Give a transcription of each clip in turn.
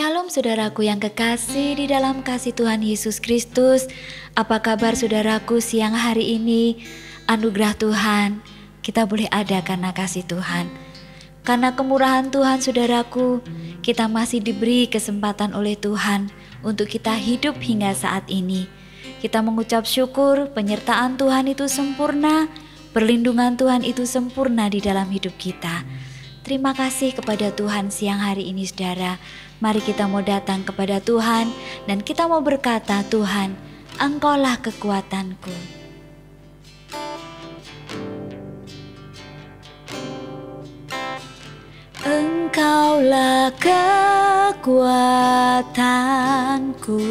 Shalom saudaraku yang kekasih di dalam kasih Tuhan Yesus Kristus. Apa kabar saudaraku siang hari ini? Anugerah Tuhan, kita boleh ada karena kasih Tuhan. Karena kemurahan Tuhan saudaraku, kita masih diberi kesempatan oleh Tuhan untuk kita hidup hingga saat ini. Kita mengucap syukur penyertaan Tuhan itu sempurna, perlindungan Tuhan itu sempurna di dalam hidup kita. Terima kasih kepada Tuhan siang hari ini saudara. Mari kita mau datang kepada Tuhan dan kita mau berkata, Tuhan, Engkaulah kekuatanku. Engkaulah kekuatanku,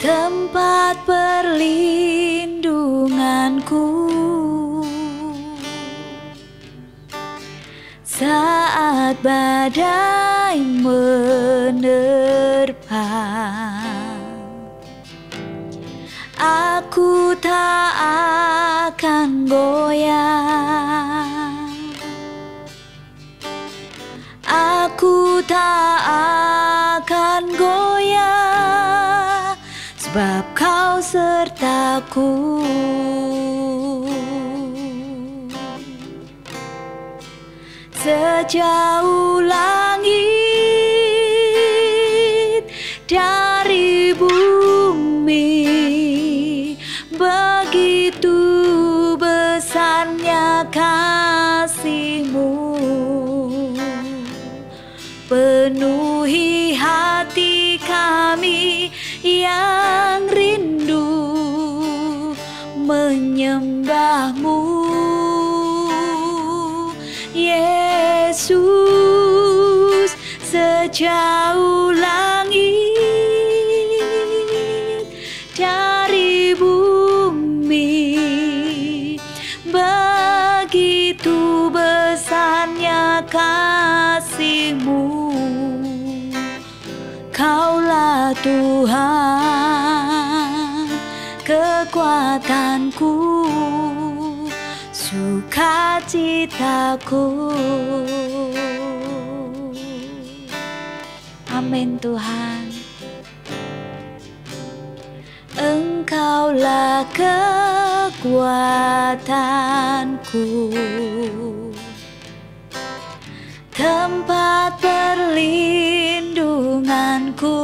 tempat perlindunganku. Saat badai menerpa, aku tak akan goyah. Aku tak akan goyah, sebab Kau sertaku. Sejauh langit dari bumi, begitu besarnya kasih-Mu. Penuhi hati kami yang rindu menyembah-Mu. Yesus, sejauh langit dari bumi, begitu besarnya kasih-Mu. Kaulah Tuhan, kekuatanku, sukacitaku. Amin Tuhan. Engkaulah kekuatanku, tempat perlindunganku.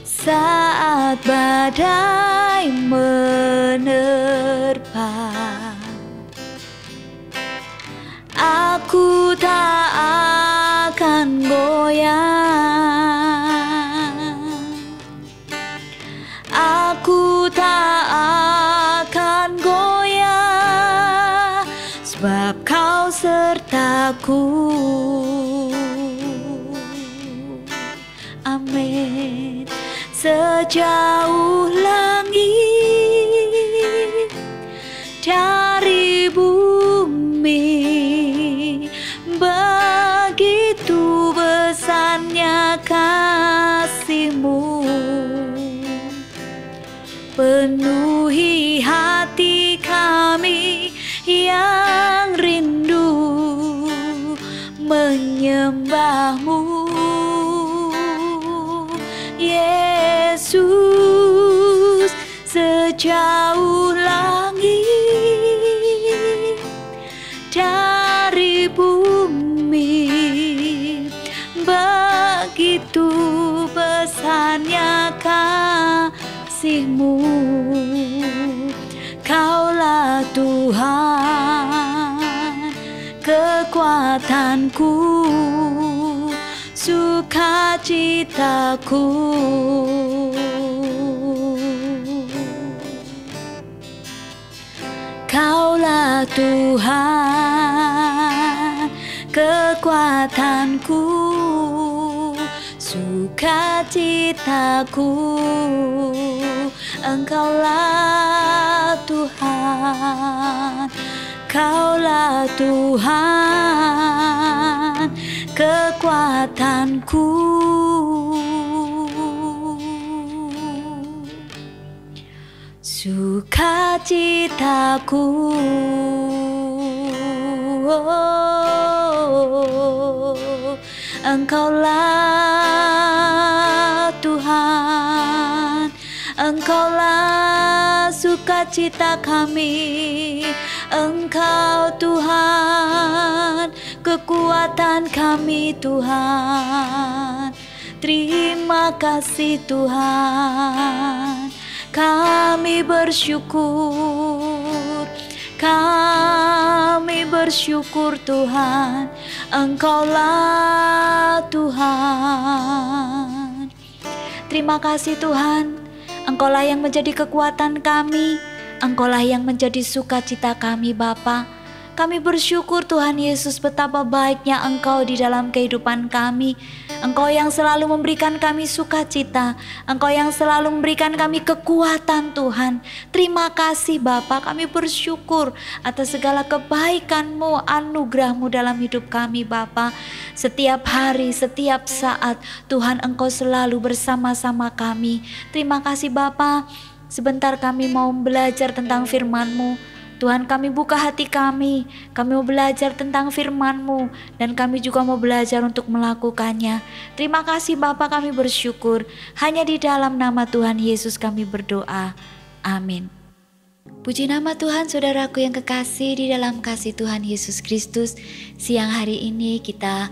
Saat badai menerpa, aku tak akan goyah. Aku tak akan goyah, sebab Kau sertaku. Amin. Sejauh langit dari bumi, begitu besarnya kasih-Mu. Penuhi hati kami yang rindu menyembah-Mu. Yesus, sejauh langit dari bumi, begitu besarnya kasih-Mu. Kaulah Tuhan, kekuatanku, sukacitaku. Kaulah Tuhan, kekuatanku, sukacitaku. Engkaulah Tuhan, Kaulah Tuhan, kekuatanku, sukacitaku. Engkaulah Tuhan, Engkaulah sukacita kami, Engkau Tuhan, kekuatan kami Tuhan. Terima kasih Tuhan, kami bersyukur, kami bersyukur Tuhan, Engkaulah Tuhan. Terima kasih Tuhan, Engkaulah yang menjadi kekuatan kami, Engkaulah yang menjadi sukacita kami Bapa. Kami bersyukur Tuhan Yesus, betapa baiknya Engkau di dalam kehidupan kami. Engkau yang selalu memberikan kami sukacita, Engkau yang selalu memberikan kami kekuatan Tuhan. Terima kasih Bapa, kami bersyukur atas segala kebaikan-Mu, anugerah-Mu dalam hidup kami Bapa. Setiap hari, setiap saat Tuhan Engkau selalu bersama-sama kami. Terima kasih Bapa. Sebentar kami mau belajar tentang firman-Mu. Tuhan, kami buka hati kami mau belajar tentang firman-Mu, dan kami juga mau belajar untuk melakukannya. Terima kasih Bapa, kami bersyukur. Hanya di dalam nama Tuhan Yesus kami berdoa. Amin. Puji nama Tuhan, saudaraku yang kekasih di dalam kasih Tuhan Yesus Kristus. Siang hari ini kita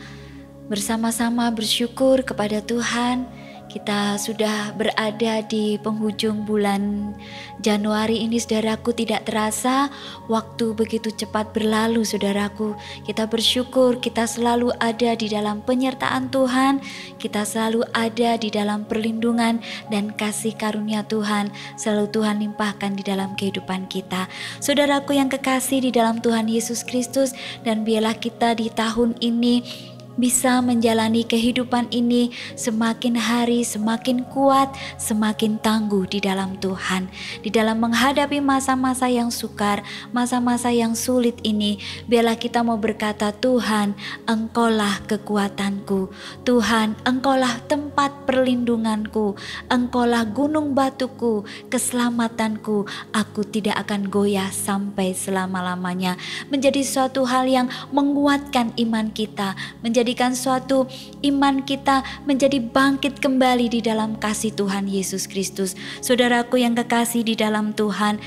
bersama-sama bersyukur kepada Tuhan. Kita sudah berada di penghujung bulan Januari ini, saudaraku. Tidak terasa waktu begitu cepat berlalu, saudaraku. Kita bersyukur kita selalu ada di dalam penyertaan Tuhan, kita selalu ada di dalam perlindungan dan kasih karunia Tuhan. Selalu Tuhan limpahkan di dalam kehidupan kita, saudaraku yang kekasih di dalam Tuhan Yesus Kristus. Dan biarlah kita di tahun ini bisa menjalani kehidupan ini semakin hari semakin kuat, semakin tangguh di dalam Tuhan. Di dalam menghadapi masa-masa yang sukar, masa-masa yang sulit ini, biarlah kita mau berkata, Tuhan, Engkaulah kekuatanku, Tuhan, Engkaulah tempat perlindunganku, Engkaulah gunung batuku, keselamatanku. Aku tidak akan goyah sampai selama-lamanya. Menjadi suatu hal yang menguatkan iman kita, menjadikan suatu iman kita menjadi bangkit kembali di dalam kasih Tuhan Yesus Kristus. Saudaraku yang kekasih di dalam Tuhan,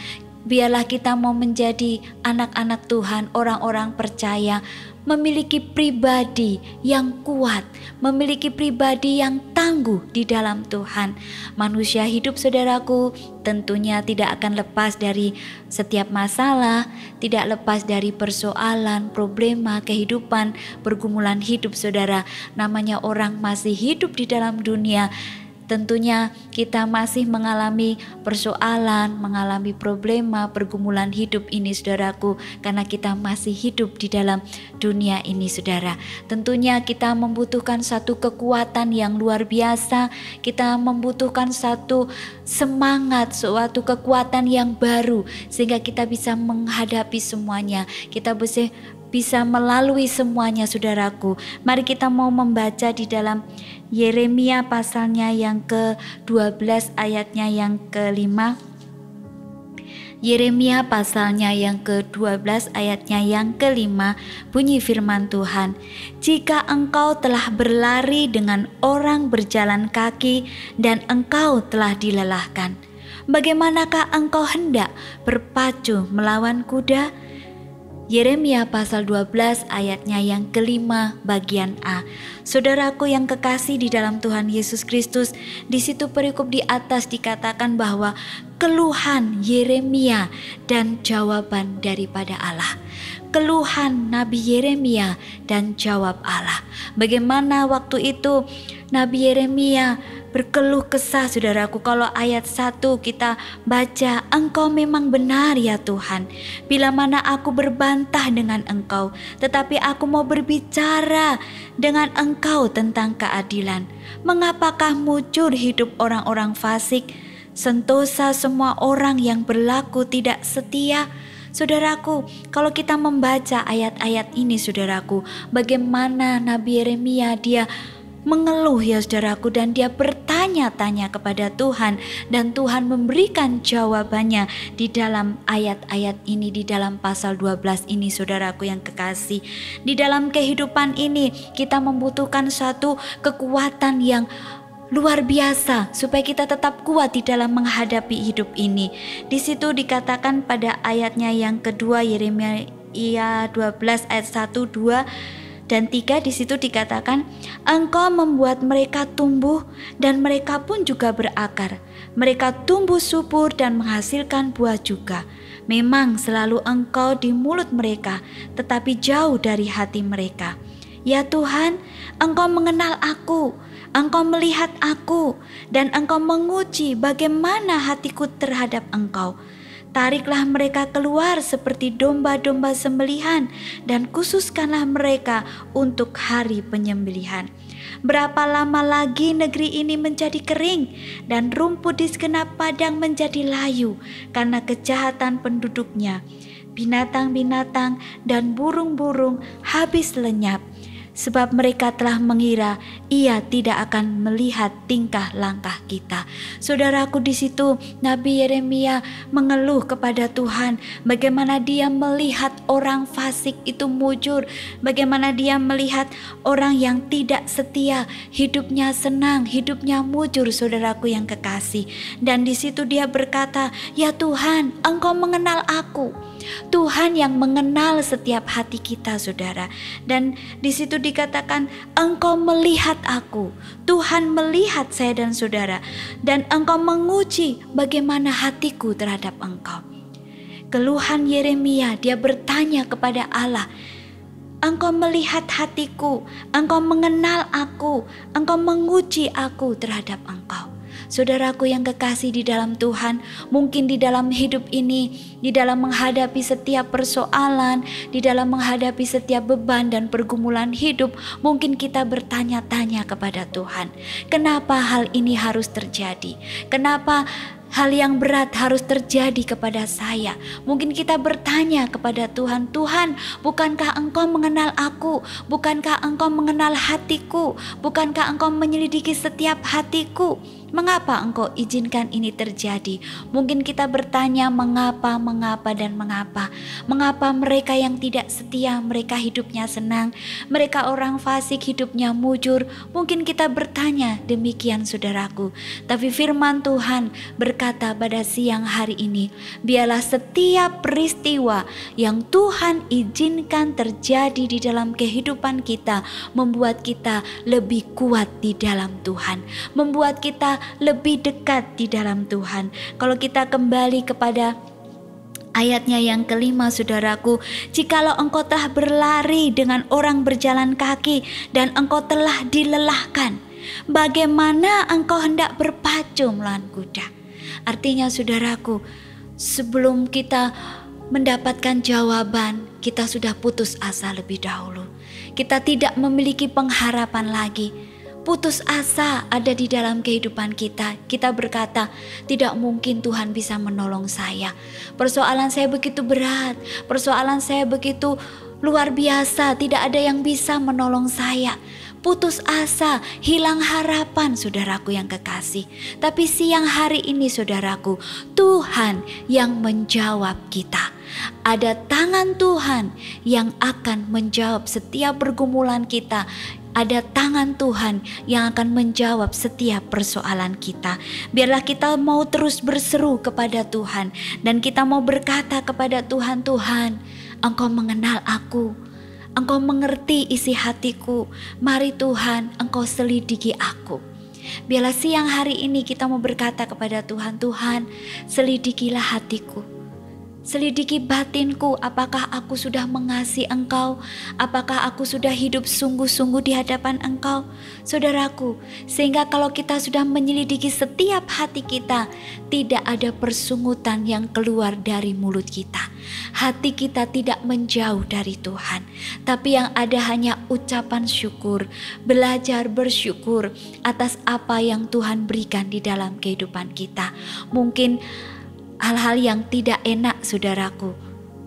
biarlah kita mau menjadi anak-anak Tuhan, orang-orang percaya, memiliki pribadi yang kuat, memiliki pribadi yang tangguh di dalam Tuhan. Manusia hidup, saudaraku, tentunya tidak akan lepas dari setiap masalah, tidak lepas dari persoalan, problema, kehidupan, pergumulan hidup, saudara. Namanya orang masih hidup di dalam dunia, tentunya kita masih mengalami persoalan, mengalami problema, pergumulan hidup ini, saudaraku, karena kita masih hidup di dalam dunia ini, saudara. Tentunya kita membutuhkan satu kekuatan yang luar biasa, kita membutuhkan satu semangat, suatu kekuatan yang baru, sehingga kita bisa menghadapi semuanya, kita bisa melalui semuanya, saudaraku. Mari kita mau membaca di dalam Yeremia pasalnya yang ke-12 ayatnya yang ke-5. Yeremia pasalnya yang ke-12 ayatnya yang ke-5, bunyi firman Tuhan. Jika engkau telah berlari dengan orang berjalan kaki dan engkau telah dilelahkan, bagaimanakah engkau hendak berpacu melawan kuda? Yeremia pasal 12 ayatnya yang ke-5 bagian A. Saudaraku yang kekasih di dalam Tuhan Yesus Kristus, di situ perikop di atas dikatakan bahwa keluhan Yeremia dan jawaban daripada Allah. Keluhan Nabi Yeremia dan jawab Allah. Bagaimana waktu itu Nabi Yeremia berkeluh kesah, saudaraku. Kalau ayat 1 kita baca, Engkau memang benar ya Tuhan, bila mana aku berbantah dengan Engkau, tetapi aku mau berbicara dengan Engkau tentang keadilan. Mengapakah muncul hidup orang-orang fasik, sentosa semua orang yang berlaku tidak setia? Saudaraku, kalau kita membaca ayat-ayat ini, saudaraku, bagaimana Nabi Yeremia dia mengeluh ya saudaraku, dan dia bertanya bertanya-tanya kepada Tuhan dan Tuhan memberikan jawabannya di dalam ayat-ayat ini, di dalam pasal 12 ini saudaraku yang kekasih. Di dalam kehidupan ini kita membutuhkan suatu kekuatan yang luar biasa supaya kita tetap kuat di dalam menghadapi hidup ini. Di situ dikatakan pada ayatnya yang kedua, Yeremia 12 ayat 1, 2 dan 3, di situ dikatakan, Engkau membuat mereka tumbuh dan mereka pun juga berakar. Mereka tumbuh subur dan menghasilkan buah juga. Memang selalu Engkau di mulut mereka, tetapi jauh dari hati mereka. Ya Tuhan, Engkau mengenal aku, Engkau melihat aku, dan Engkau menguji bagaimana hatiku terhadap Engkau. Tariklah mereka keluar seperti domba-domba sembelihan dan khususkanlah mereka untuk hari penyembelihan. Berapa lama lagi negeri ini menjadi kering dan rumput di segenap padang menjadi layu karena kejahatan penduduknya. Binatang-binatang dan burung-burung habis lenyap. Sebab mereka telah mengira ia tidak akan melihat tingkah langkah kita. Saudaraku, di situ Nabi Yeremia mengeluh kepada Tuhan bagaimana dia melihat orang fasik itu mujur, bagaimana dia melihat orang yang tidak setia, hidupnya senang, hidupnya mujur, saudaraku yang kekasih. Dan di situ dia berkata, ya Tuhan, Engkau mengenal aku. Tuhan yang mengenal setiap hati kita, saudara. Dan di situ dikatakan, Engkau melihat aku. Tuhan melihat saya dan saudara, dan Engkau menguji bagaimana hatiku terhadap Engkau. Keluhan Yeremia, dia bertanya kepada Allah, Engkau melihat hatiku, Engkau mengenal aku, Engkau menguji aku terhadap Engkau. Saudaraku yang kekasih di dalam Tuhan, mungkin di dalam hidup ini, di dalam menghadapi setiap persoalan, di dalam menghadapi setiap beban dan pergumulan hidup, mungkin kita bertanya-tanya kepada Tuhan, kenapa hal ini harus terjadi? Kenapa hal yang berat harus terjadi kepada saya? Mungkin kita bertanya kepada Tuhan, Tuhan, bukankah Engkau mengenal aku? Bukankah Engkau mengenal hatiku? Bukankah Engkau menyelidiki setiap hatiku? Mengapa Engkau izinkan ini terjadi? Mungkin kita bertanya mengapa, dan mengapa. Mengapa mereka yang tidak setia, mereka hidupnya senang, mereka orang fasik hidupnya mujur. Mungkin kita bertanya demikian, saudaraku. Tapi firman Tuhan berkata pada siang hari ini, biarlah setiap peristiwa yang Tuhan izinkan terjadi di dalam kehidupan kita membuat kita lebih kuat di dalam Tuhan, membuat kita lebih dekat di dalam Tuhan. Kalau kita kembali kepada ayatnya yang kelima, saudaraku, jikalau engkau telah berlari dengan orang berjalan kaki dan engkau telah dilelahkan, bagaimana engkau hendak berpacu melawan kuda? Artinya, saudaraku, sebelum kita mendapatkan jawaban, kita sudah putus asa lebih dahulu. Kita tidak memiliki pengharapan lagi. Putus asa ada di dalam kehidupan kita. Kita berkata, tidak mungkin Tuhan bisa menolong saya. Persoalan saya begitu berat, persoalan saya begitu luar biasa, tidak ada yang bisa menolong saya. Putus asa, hilang harapan, saudaraku yang kekasih. Tapi siang hari ini, saudaraku, Tuhan yang menjawab kita. Ada tangan Tuhan yang akan menjawab setiap pergumulan kita. Ada tangan Tuhan yang akan menjawab setiap persoalan kita. Biarlah kita mau terus berseru kepada Tuhan, dan kita mau berkata kepada Tuhan, Tuhan, Engkau mengenal aku, Engkau mengerti isi hatiku. Mari Tuhan, Engkau selidiki aku. Biarlah siang hari ini kita mau berkata kepada Tuhan, Tuhan, selidikilah hatiku. Selidiki batinku, apakah aku sudah mengasihi Engkau? Apakah aku sudah hidup sungguh-sungguh di hadapan Engkau? Saudaraku, sehingga kalau kita sudah menyelidiki setiap hati kita, tidak ada persungutan yang keluar dari mulut kita. Hati kita tidak menjauh dari Tuhan, tapi yang ada hanya ucapan syukur, belajar bersyukur atas apa yang Tuhan berikan di dalam kehidupan kita. Mungkin hal-hal yang tidak enak, saudaraku,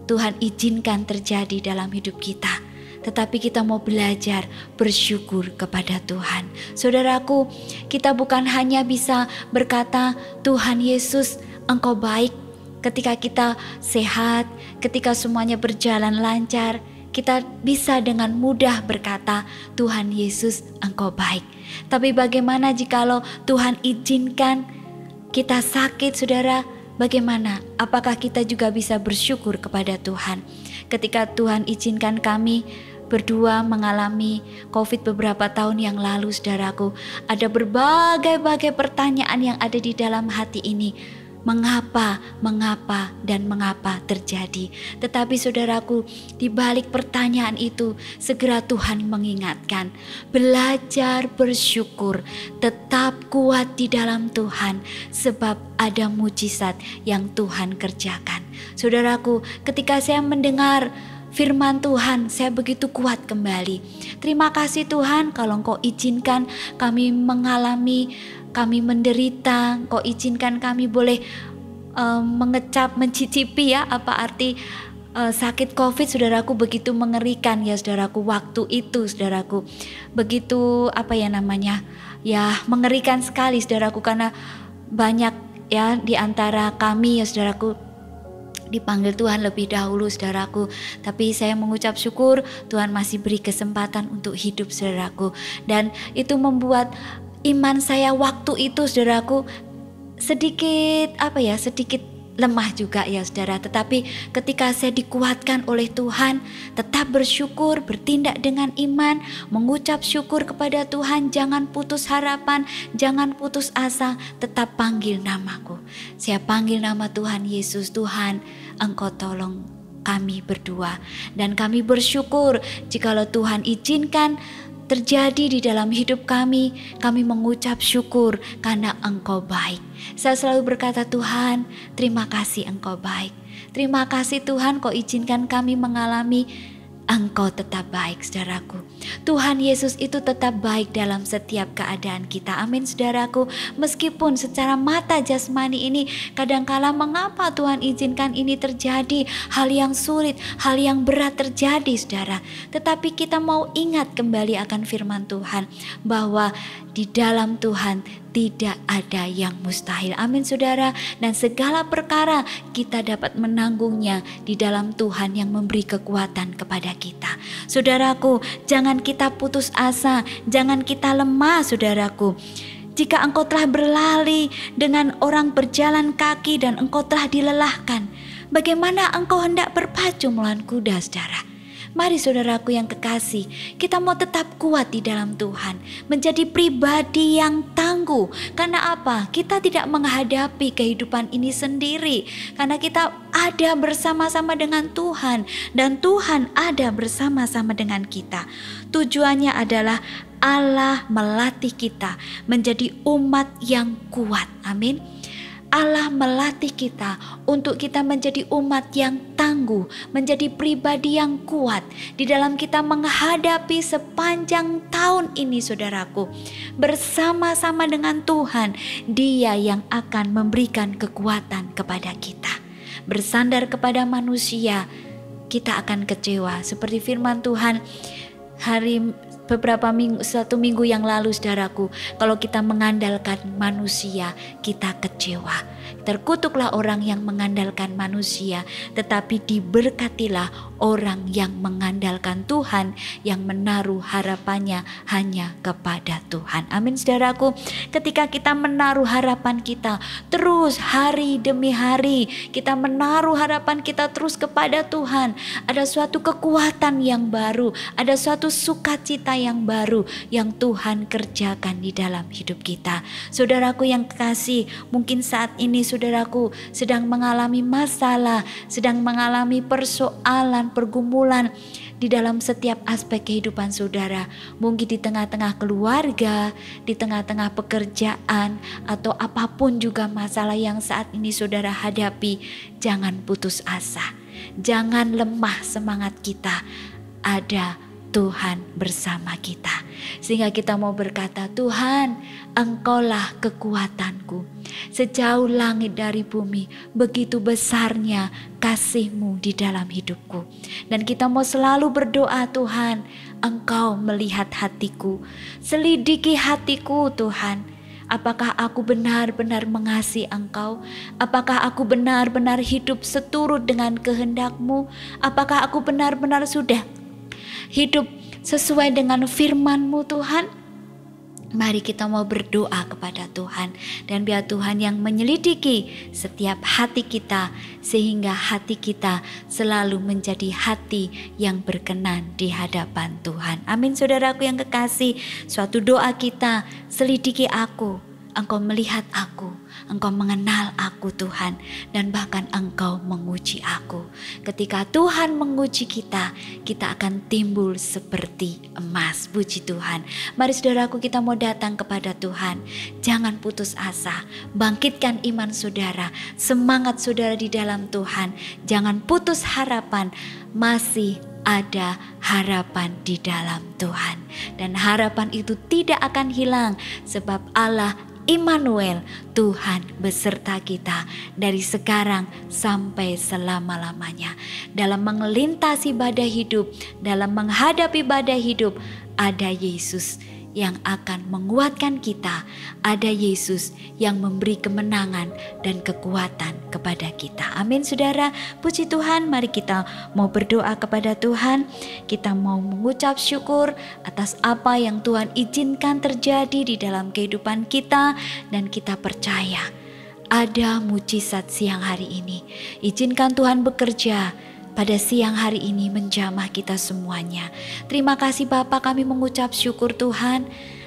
Tuhan izinkan terjadi dalam hidup kita. tetapi kita mau belajar bersyukur kepada Tuhan. Saudaraku, kita bukan hanya bisa berkata, Tuhan Yesus, Engkau baik, ketika kita sehat, ketika semuanya berjalan lancar. Kita bisa dengan mudah berkata, Tuhan Yesus, Engkau baik. Tapi bagaimana jikalau Tuhan izinkan kita sakit, saudara? Bagaimana? Apakah kita juga bisa bersyukur kepada Tuhan? Ketika Tuhan izinkan kami berdua mengalami COVID beberapa tahun yang lalu, saudaraku, ada berbagai pertanyaan yang ada di dalam hati ini. Mengapa terjadi? Tetapi saudaraku, di balik pertanyaan itu segera Tuhan mengingatkan, belajar bersyukur, tetap kuat di dalam Tuhan, sebab ada mujizat yang Tuhan kerjakan. Saudaraku, ketika saya mendengar firman Tuhan, saya begitu kuat kembali. Terima kasih Tuhan, kalau Engkau izinkan kami kami menderita, Kau izinkan kami boleh mencicipi ya apa arti sakit COVID, saudaraku, begitu mengerikan ya saudaraku. Waktu itu saudaraku begitu mengerikan sekali saudaraku, karena banyak ya di antara kami ya saudaraku dipanggil Tuhan lebih dahulu saudaraku. Tapi saya mengucap syukur Tuhan masih beri kesempatan untuk hidup saudaraku, dan itu membuat iman saya waktu itu saudaraku sedikit lemah juga ya saudara. Tetapi ketika saya dikuatkan oleh Tuhan, tetap bersyukur, bertindak dengan iman, mengucap syukur kepada Tuhan, jangan putus harapan, jangan putus asa, tetap panggil namaku. Saya panggil nama Tuhan Yesus. Tuhan, Engkau tolong kami berdua, dan kami bersyukur jikalau Tuhan izinkan terjadi di dalam hidup kami mengucap syukur karena Engkau baik. Saya selalu berkata, Tuhan, terima kasih Engkau baik. Terima kasih Tuhan, Kau izinkan kami mengalami, Engkau tetap baik saudaraku. Tuhan Yesus itu tetap baik dalam setiap keadaan kita. Amin saudaraku. Meskipun secara mata jasmani ini kadangkala mengapa Tuhan izinkan ini terjadi, hal yang sulit, hal yang berat terjadi saudara. Tetapi kita mau ingat kembali akan firman Tuhan, bahwa di dalam Tuhan tidak ada yang mustahil. Amin saudara. Dan segala perkara kita dapat menanggungnya di dalam Tuhan yang memberi kekuatan kepada kita. Saudaraku, jangan kita putus asa, jangan kita lemah saudaraku. Jika engkau telah berlari dengan orang berjalan kaki dan engkau telah dilelahkan, bagaimana engkau hendak berpacu melawan kuda saudara? Mari saudaraku yang kekasih, kita mau tetap kuat di dalam Tuhan, menjadi pribadi yang tangguh. Karena apa? Kita tidak menghadapi kehidupan ini sendiri, karena kita ada bersama-sama dengan Tuhan, dan Tuhan ada bersama-sama dengan kita. Tujuannya adalah Allah melatih kita menjadi umat yang kuat. Amin. Allah melatih kita untuk kita menjadi umat yang tangguh, menjadi pribadi yang kuat di dalam kita menghadapi sepanjang tahun ini saudaraku. Bersama-sama dengan Tuhan, Dia yang akan memberikan kekuatan kepada kita. Bersandar kepada manusia, kita akan kecewa. Seperti firman Tuhan satu minggu yang lalu saudaraku, kalau kita mengandalkan manusia, kita kecewa. Terkutuklah orang yang mengandalkan manusia, tetapi diberkatilah orang yang mengandalkan Tuhan, yang menaruh harapannya hanya kepada Tuhan. Amin saudaraku. Ketika kita menaruh harapan kita terus hari demi hari, kita menaruh harapan kita terus kepada Tuhan, ada suatu kekuatan yang baru, ada suatu sukacita yang baru yang Tuhan kerjakan di dalam hidup kita. Saudaraku yang kekasih, mungkin saat ini saudaraku sedang mengalami masalah, sedang mengalami persoalan, pergumulan di dalam setiap aspek kehidupan saudara. Mungkin di tengah-tengah keluarga, di tengah-tengah pekerjaan, atau apapun juga masalah yang saat ini saudara hadapi. Jangan putus asa, jangan lemah semangat kita. Ada Tuhan bersama kita. Sehingga kita mau berkata, Tuhan, Engkaulah kekuatanku. Sejauh langit dari bumi, begitu besarnya kasih-Mu di dalam hidupku. Dan kita mau selalu berdoa, Tuhan, Engkau melihat hatiku. Selidiki hatiku, Tuhan. Apakah aku benar-benar mengasihi Engkau? Apakah aku benar-benar hidup seturut dengan kehendak-Mu? Apakah aku benar-benar sudah hidup sesuai dengan firman-Mu, Tuhan? Mari kita mau berdoa kepada Tuhan, dan biar Tuhan yang menyelidiki setiap hati kita, sehingga hati kita selalu menjadi hati yang berkenan di hadapan Tuhan. Amin, saudaraku yang kekasih. Suatu doa kita, selidiki aku, Engkau melihat aku, Engkau mengenal aku, Tuhan, dan bahkan Engkau menguji aku. Ketika Tuhan menguji kita, kita akan timbul seperti emas. Puji Tuhan. Mari saudaraku, kita mau datang kepada Tuhan. Jangan putus asa, bangkitkan iman saudara, semangat saudara di dalam Tuhan. Jangan putus harapan, masih ada harapan di dalam Tuhan. Dan harapan itu tidak akan hilang, sebab Allah Immanuel, Tuhan beserta kita dari sekarang sampai selama-lamanya. Dalam melintasi badai hidup, dalam menghadapi badai hidup, ada Yesus yang akan menguatkan kita. Ada Yesus yang memberi kemenangan dan kekuatan kepada kita. Amin, saudara. Puji Tuhan, mari kita mau berdoa kepada Tuhan. Kita mau mengucap syukur atas apa yang Tuhan izinkan terjadi di dalam kehidupan kita, dan kita percaya ada mujizat siang hari ini. Izinkan Tuhan bekerja pada siang hari ini menjamah kita semuanya. Terima kasih Bapa, kami mengucap syukur Tuhan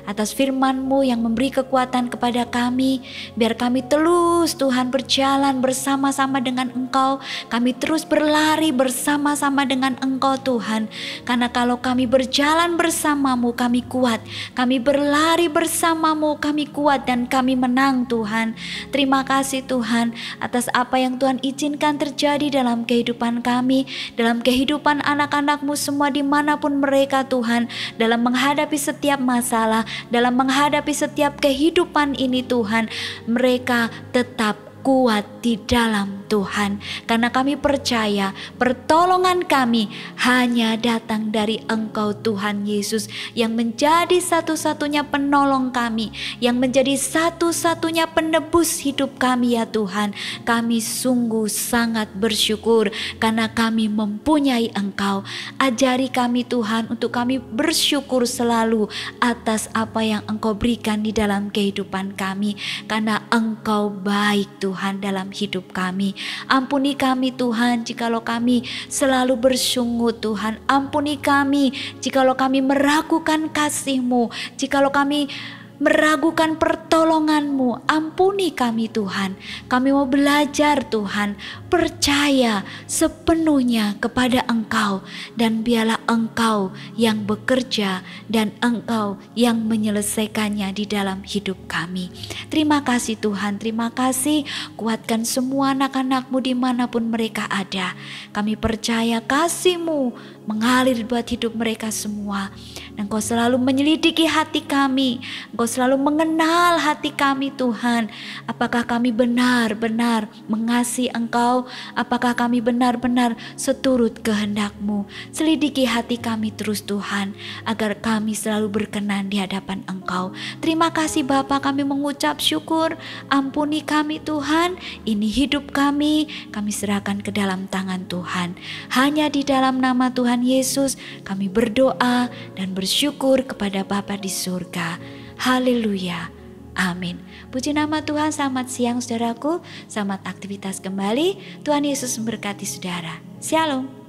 atas firman-Mu yang memberi kekuatan kepada kami. Biar kami terus Tuhan berjalan bersama-sama dengan Engkau. Kami terus berlari bersama-sama dengan Engkau Tuhan. Karena kalau kami berjalan bersama-Mu, kami kuat. Kami berlari bersama-Mu, kami kuat dan kami menang Tuhan. Terima kasih Tuhan atas apa yang Tuhan izinkan terjadi dalam kehidupan kami, dalam kehidupan anak-anak-Mu semua dimanapun mereka Tuhan. Dalam menghadapi setiap masalah, dalam menghadapi setiap kehidupan ini Tuhan, mereka tetap kuat di dalam Tuhan. Karena kami percaya pertolongan kami hanya datang dari Engkau Tuhan Yesus, yang menjadi satu-satunya penolong kami, yang menjadi satu-satunya penebus hidup kami ya Tuhan. Kami sungguh sangat bersyukur karena kami mempunyai Engkau. Ajari kami Tuhan untuk kami bersyukur selalu atas apa yang Engkau berikan di dalam kehidupan kami, karena Engkau baik Tuhan dalam hidup kami. Ampuni kami Tuhan jikalau kami selalu bersungut Tuhan. Ampuni kami jikalau kami meragukan kasih-Mu, jikalau kami meragukan pertolongan-Mu. Ampuni kami Tuhan. Kami mau belajar Tuhan, percaya sepenuhnya kepada Engkau, dan biarlah Engkau yang bekerja dan Engkau yang menyelesaikannya di dalam hidup kami. Terima kasih Tuhan, terima kasih. Kuatkan semua anak-anak-Mu dimanapun mereka ada. Kami percaya kasih-Mu mengalir buat hidup mereka semua. Dan Engkau selalu menyelidiki hati kami. Engkau selalu mengenal hati kami Tuhan. Apakah kami benar-benar mengasihi Engkau? Apakah kami benar-benar seturut kehendak-Mu? Selidiki hati kami terus Tuhan, agar kami selalu berkenan di hadapan Engkau. Terima kasih Bapa, kami mengucap syukur. Ampuni kami Tuhan. Ini hidup kami serahkan ke dalam tangan Tuhan. Hanya di dalam nama Tuhan Yesus kami berdoa dan bersyukur kepada Bapa di surga. Haleluya. Amin. Puji nama Tuhan. Selamat siang saudaraku. Selamat aktivitas kembali. Tuhan Yesus memberkati saudara. Shalom.